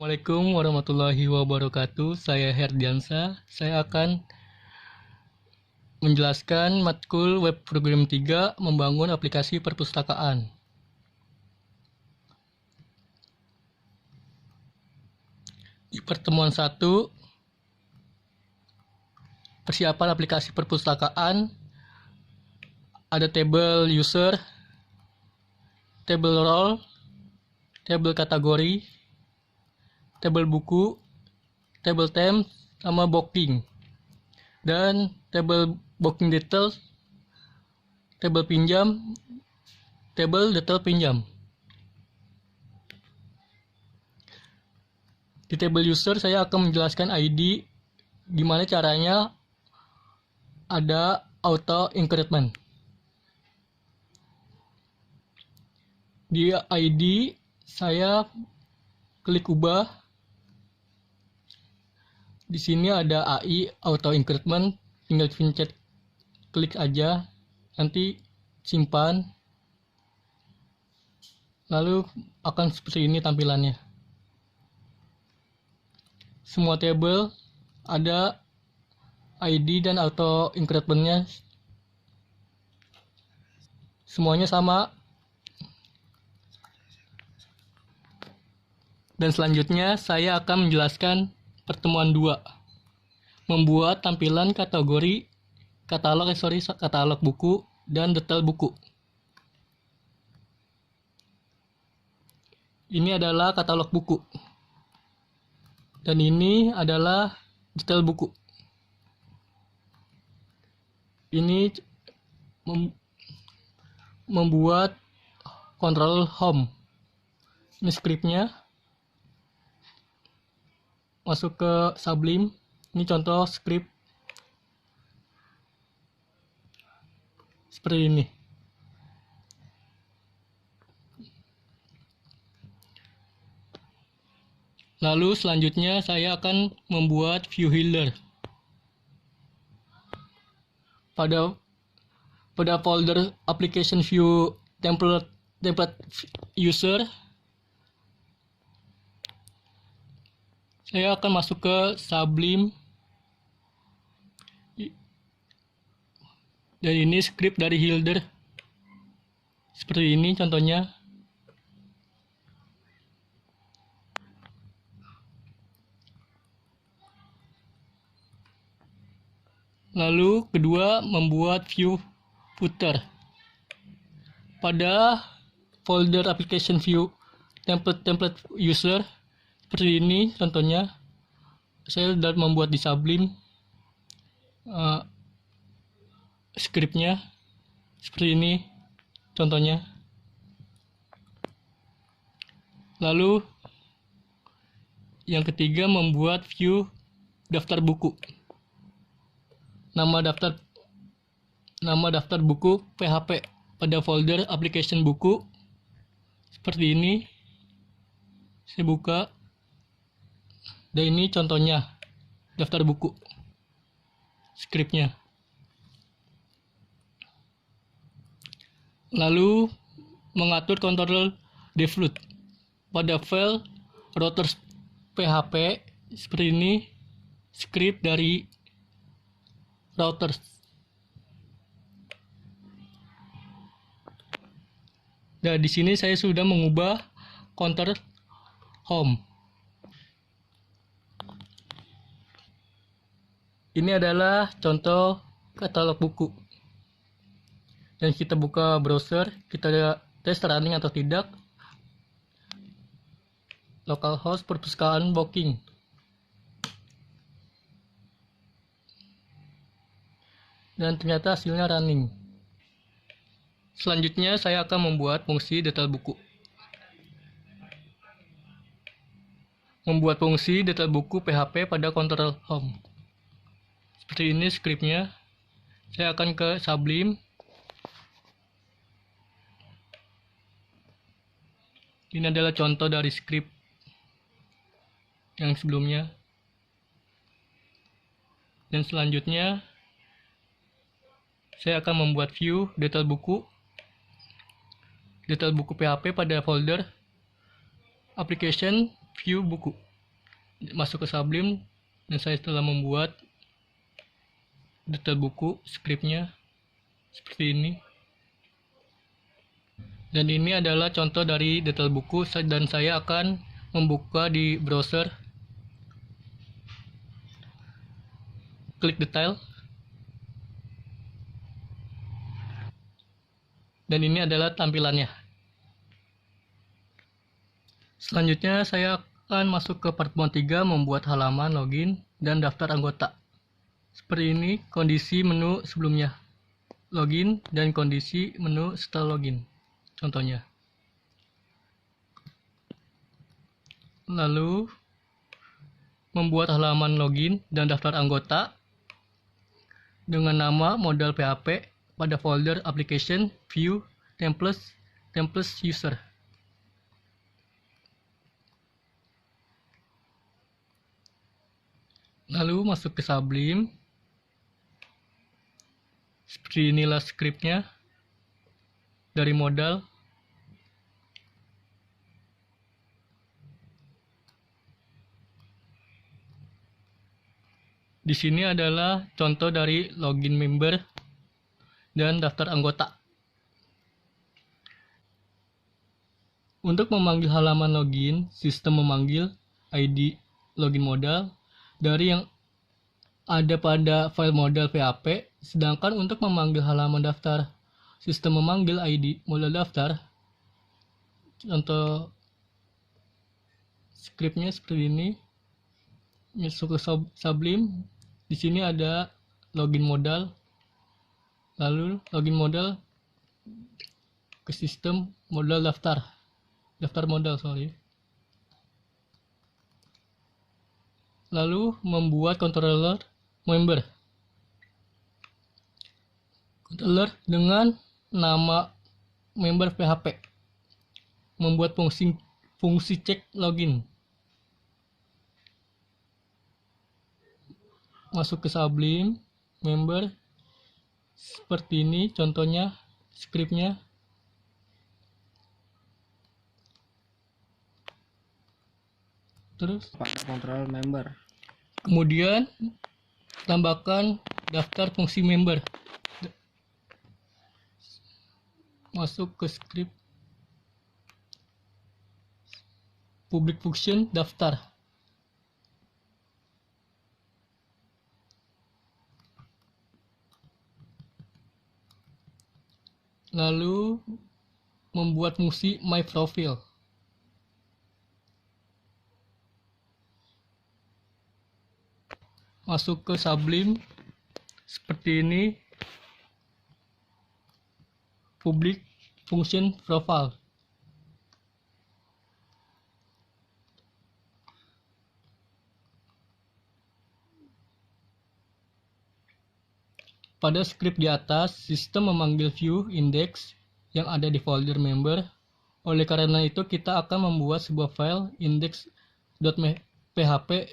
Assalamualaikum warahmatullahi wabarakatuh. Saya Herdiansa. Saya akan menjelaskan matkul web program 3 membangun aplikasi perpustakaan. Di pertemuan 1, persiapan aplikasi perpustakaan, ada tabel user, tabel role, tabel kategori, tabel buku, tabel theme, sama booking. Dan tabel booking details, tabel pinjam, tabel detail pinjam. Di tabel user saya akan menjelaskan ID, gimana caranya ada auto increment. Di ID saya klik ubah. Di sini ada AI auto increment, tinggal pencet klik aja, nanti simpan, lalu akan seperti ini tampilannya. Semua tabel ada ID dan auto incrementnya, semuanya sama. Dan selanjutnya saya akan menjelaskan pertemuan 2, membuat tampilan kategori katalog buku dan detail buku. Ini adalah katalog buku dan ini adalah detail buku. Ini membuat control home. Ini scriptnya. Masuk ke Sublime. Ini contoh script seperti ini. Lalu selanjutnya saya akan membuat view header. Pada folder application view template user, saya akan masuk ke Sublime. Dan ini script dari header. Seperti ini contohnya. Lalu kedua, membuat view footer. Pada folder application view template user, seperti ini contohnya. Saya sudah membuat di Sublime scriptnya seperti ini contohnya. Lalu yang ketiga, membuat view daftar buku. Nama daftar buku PHP pada folder application buku seperti ini. Saya buka. Dan ini contohnya daftar buku scriptnya. Lalu mengatur control default pada file routers PHP seperti ini, script dari routers. Dan di sini saya sudah mengubah counter home. Ini adalah contoh katalog buku. Dan kita buka browser, kita tes running atau tidak. Localhost perpustakaan booking. Dan ternyata hasilnya running. Selanjutnya saya akan membuat fungsi detail buku. Membuat fungsi detail buku PHP pada control home. Seperti ini scriptnya. Saya akan ke Sublime. Ini adalah contoh dari script yang sebelumnya. Dan selanjutnya saya akan membuat view detail buku PHP pada folder application view buku. masuk ke Sublime, dan saya telah membuat detail buku scriptnya seperti ini. Dan ini adalah contoh dari detail buku, dan saya akan membuka di browser. Klik detail. Dan ini adalah tampilannya. Selanjutnya saya akan masuk ke pertemuan 3, membuat halaman login dan daftar anggota. Seperti ini kondisi menu sebelumnya, login, dan kondisi menu setelah login, contohnya. Lalu membuat halaman login dan daftar anggota dengan nama modal PHP pada folder application, view, templates user. Lalu masuk ke Sublime. Seperti inilah scriptnya dari modal. Di sini adalah contoh dari login member dan daftar anggota. Untuk memanggil halaman login, sistem memanggil ID login modal dari yang ada pada file modal PHP, sedangkan untuk memanggil halaman daftar, sistem memanggil ID modal daftar. Contoh scriptnya seperti ini. Masuk ke Sublime. Di sini ada login modal, lalu login modal ke sistem modal daftar modal, lalu membuat controller member dengan nama member PHP, membuat fungsi cek login. Masuk ke Sublime member seperti ini contohnya scriptnya. Terus kontrol member, kemudian tambahkan daftar fungsi member. Masuk ke script public function daftar. Lalu membuat fungsi my profile. Masuk ke Sublime seperti ini, public function profile. Pada script di atas, sistem memanggil view index yang ada di folder member. Oleh karena itu, kita akan membuat sebuah file index.php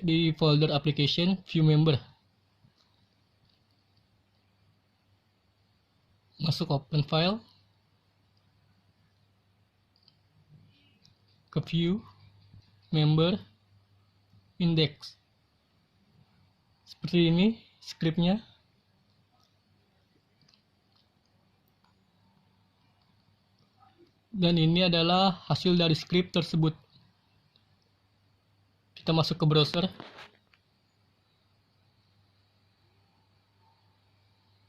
di folder application view member. Masuk open file, ke view member index. Seperti ini scriptnya. Dan ini adalah hasil dari script tersebut. Kita masuk ke browser.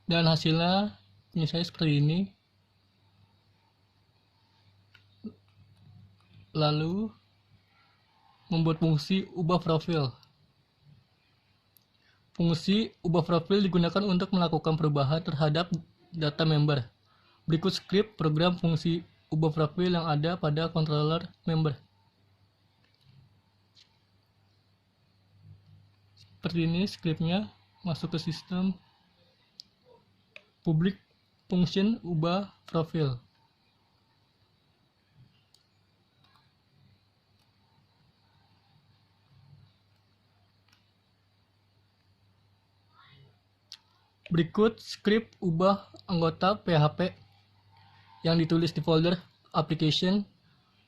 Dan hasilnya misalnya seperti ini. Lalu membuat fungsi ubah profil. Fungsi ubah profil digunakan untuk melakukan perubahan terhadap data member. Berikut script program fungsi ubah profil yang ada pada controller member. Seperti ini scriptnya. Masuk ke sistem public function ubah profil. Berikut script ubah anggota PHP yang ditulis di folder application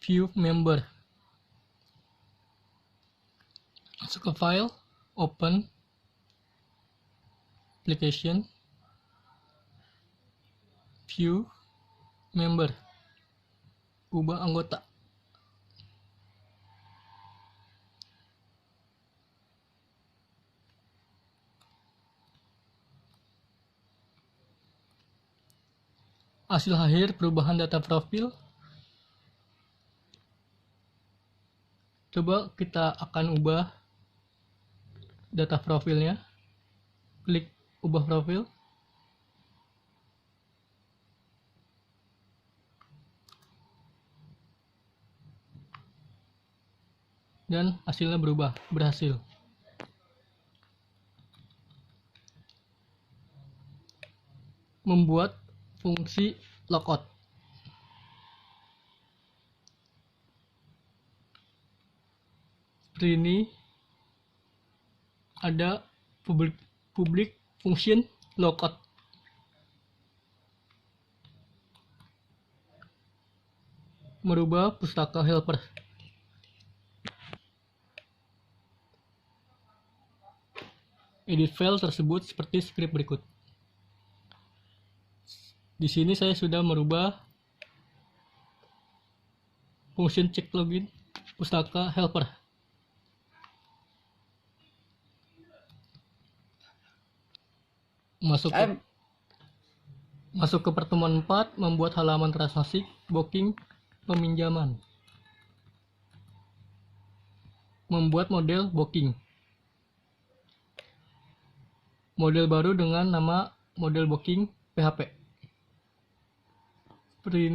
view member. Masuk ke file, open, application, view, member, ubah anggota. Hasil akhir perubahan data profil. Coba kita akan ubah data profilnya. Klik ubah profil. Dan hasilnya berhasil. Membuat fungsi logout. Seperti ini, ada public function logout. Merubah pustaka helper. Edit file tersebut seperti script berikut. Di sini saya sudah merubah function check login pustaka helper. Masuk ke pertemuan 4, membuat halaman transaksi booking peminjaman. Membuat model booking. Model baru dengan nama model booking PHP. Seperti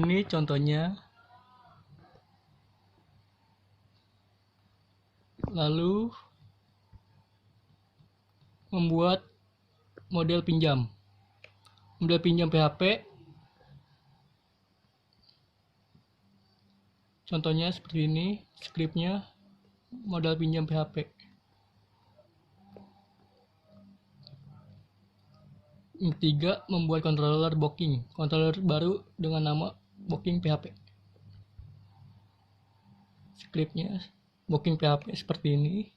ini contohnya. Lalu membuat model pinjam. Model pinjam PHP. Contohnya seperti ini, scriptnya model pinjam PHP. Yang ketiga, membuat controller booking. Controller baru dengan nama booking PHP. Scriptnya booking PHP seperti ini.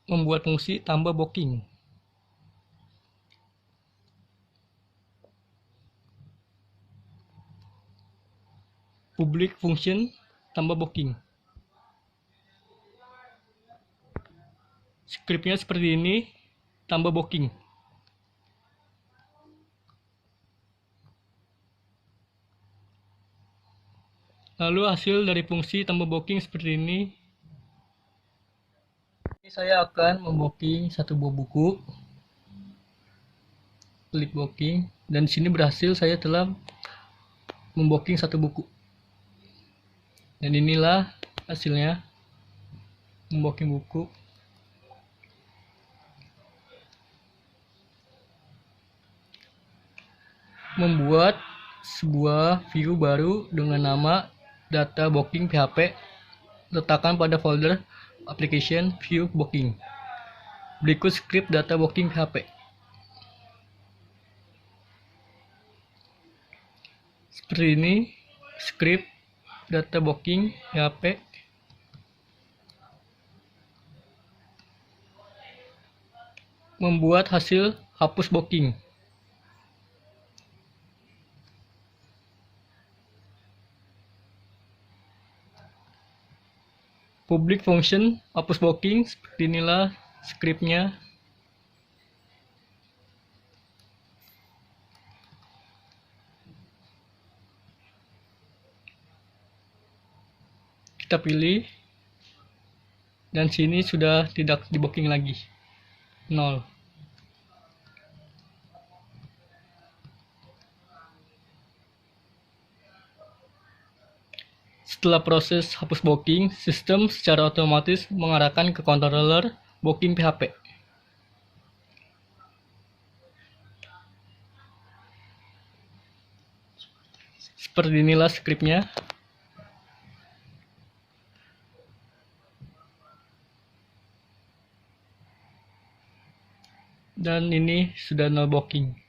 Membuat fungsi tambah booking. Public function tambah booking. Scriptnya seperti ini, tambah booking. Lalu hasil dari fungsi tambah booking seperti ini. Saya akan membooking satu buah buku. Klik booking, dan di sini berhasil, saya telah membooking satu buku. Dan inilah hasilnya, membooking buku. Membuat sebuah view baru dengan nama data booking PHP. Letakkan pada folder application view booking. Berikut script data booking PHP. Seperti ini script data booking PHP. Membuat hasil hapus booking. Public function hapus booking, seperti inilah scriptnya. Kita pilih, dan sini sudah tidak di booking lagi, 0. Setelah proses hapus booking, sistem secara otomatis mengarahkan ke controller booking PHP. Seperti inilah scriptnya. Dan ini sudah no blocking.